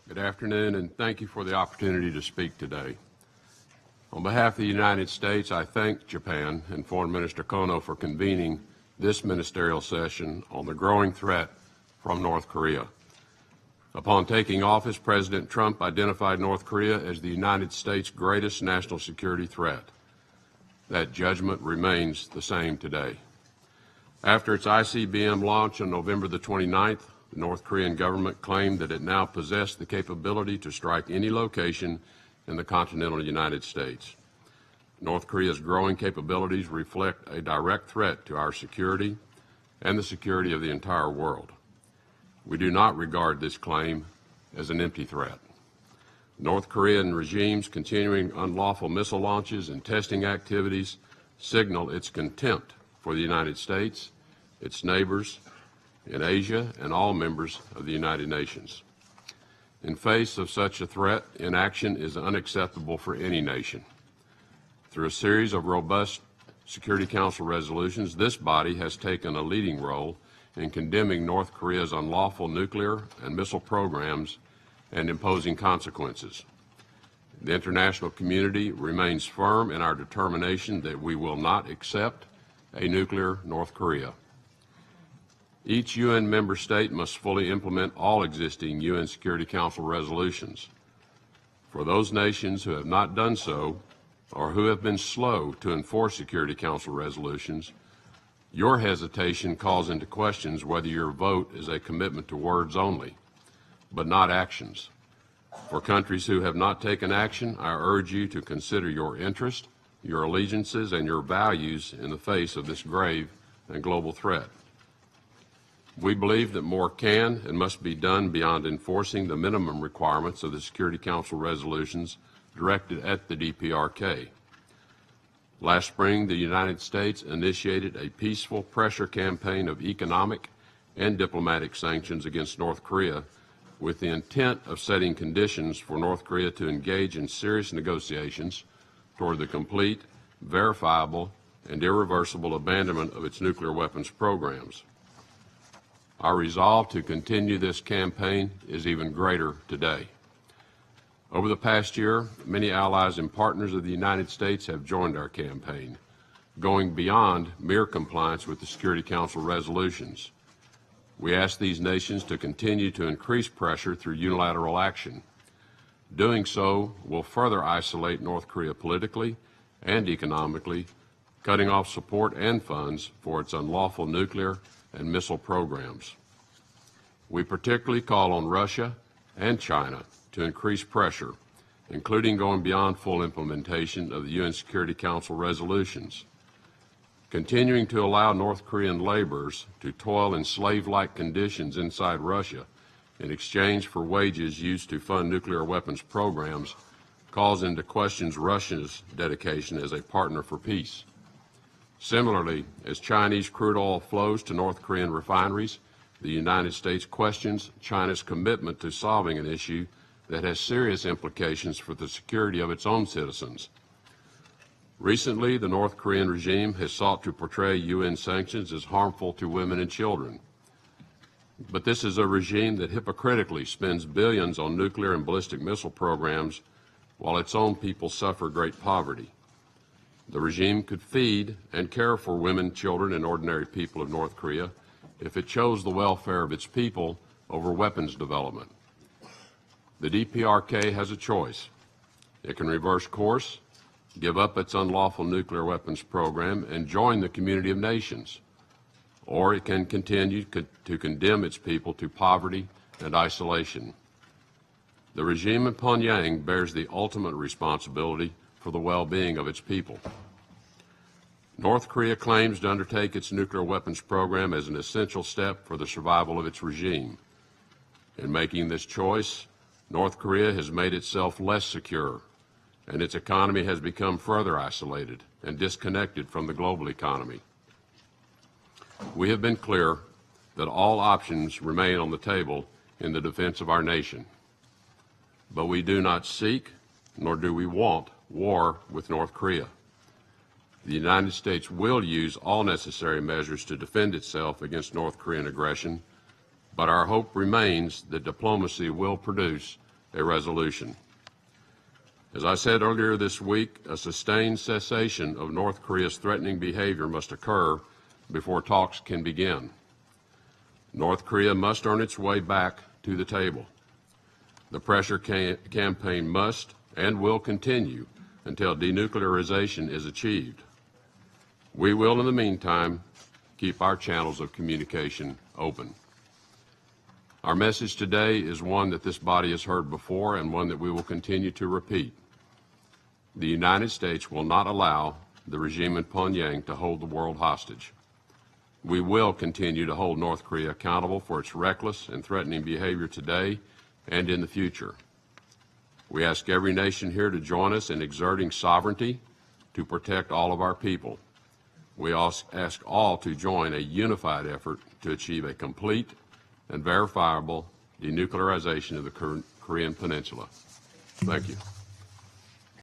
Good afternoon, and thank you for the opportunity to speak today. On behalf of the United States, I thank Japan and Foreign Minister Kono for convening this ministerial session on the growing threat from North Korea. Upon taking office, President Trump identified North Korea as the United States' greatest national security threat. That judgment remains the same today. After its ICBM launch on November the 29th, the North Korean government claimed that it now possessed the capability to strike any location in the continental United States. North Korea's growing capabilities reflect a direct threat to our security and the security of the entire world. We do not regard this claim as an empty threat. North Korean regime's continuing unlawful missile launches and testing activities signal its contempt for the United States, its neighbors in Asia, and all members of the United Nations. In face of such a threat, inaction is unacceptable for any nation. Through a series of robust Security Council resolutions, this body has taken a leading role in condemning North Korea's unlawful nuclear and missile programs and imposing consequences. The international community remains firm in our determination that we will not accept a nuclear North Korea. Each UN member state must fully implement all existing UN Security Council resolutions. For those nations who have not done so, or who have been slow to enforce Security Council resolutions, your hesitation calls into questions whether your vote is a commitment to words only, but not actions. For countries who have not taken action, I urge you to consider your interest, your allegiances, and your values in the face of this grave and global threat. We believe that more can and must be done beyond enforcing the minimum requirements of the Security Council resolutions directed at the DPRK. Last spring, the United States initiated a peaceful pressure campaign of economic and diplomatic sanctions against North Korea with the intent of setting conditions for North Korea to engage in serious negotiations toward the complete, verifiable, and irreversible abandonment of its nuclear weapons programs. Our resolve to continue this campaign is even greater today. Over the past year, many allies and partners of the United States have joined our campaign, going beyond mere compliance with the Security Council resolutions. We ask these nations to continue to increase pressure through unilateral action. Doing so will further isolate North Korea politically and economically, cutting off support and funds for its unlawful nuclear and missile programs. We particularly call on Russia and China to increase pressure, including going beyond full implementation of the UN Security Council resolutions. Continuing to allow North Korean laborers to toil in slave-like conditions inside Russia in exchange for wages used to fund nuclear weapons programs calls into question Russia's dedication as a partner for peace. Similarly, as Chinese crude oil flows to North Korean refineries, the United States questions China's commitment to solving an issue that has serious implications for the security of its own citizens. Recently, the North Korean regime has sought to portray UN sanctions as harmful to women and children. But this is a regime that hypocritically spends billions on nuclear and ballistic missile programs while its own people suffer great poverty. The regime could feed and care for women, children, and ordinary people of North Korea if it chose the welfare of its people over weapons development. The DPRK has a choice. It can reverse course, give up its unlawful nuclear weapons program, and join the community of nations. Or it can continue to condemn its people to poverty and isolation. The regime in Pyongyang bears the ultimate responsibility for the well-being of its people. North Korea claims to undertake its nuclear weapons program as an essential step for the survival of its regime. In making this choice, North Korea has made itself less secure, and its economy has become further isolated and disconnected from the global economy. We have been clear that all options remain on the table in the defense of our nation. But we do not seek, nor do we want, war with North Korea. The United States will use all necessary measures to defend itself against North Korean aggression, but our hope remains that diplomacy will produce a resolution. As I said earlier this week, a sustained cessation of North Korea's threatening behavior must occur before talks can begin. North Korea must earn its way back to the table. The pressure campaign must and will continue until denuclearization is achieved. We will, in the meantime, keep our channels of communication open. Our message today is one that this body has heard before and one that we will continue to repeat. The United States will not allow the regime in Pyongyang to hold the world hostage. We will continue to hold North Korea accountable for its reckless and threatening behavior today and in the future. We ask every nation here to join us in exerting sovereignty to protect all of our people. We also ask all to join a unified effort to achieve a complete and verifiable denuclearization of the Korean Peninsula. Thank you.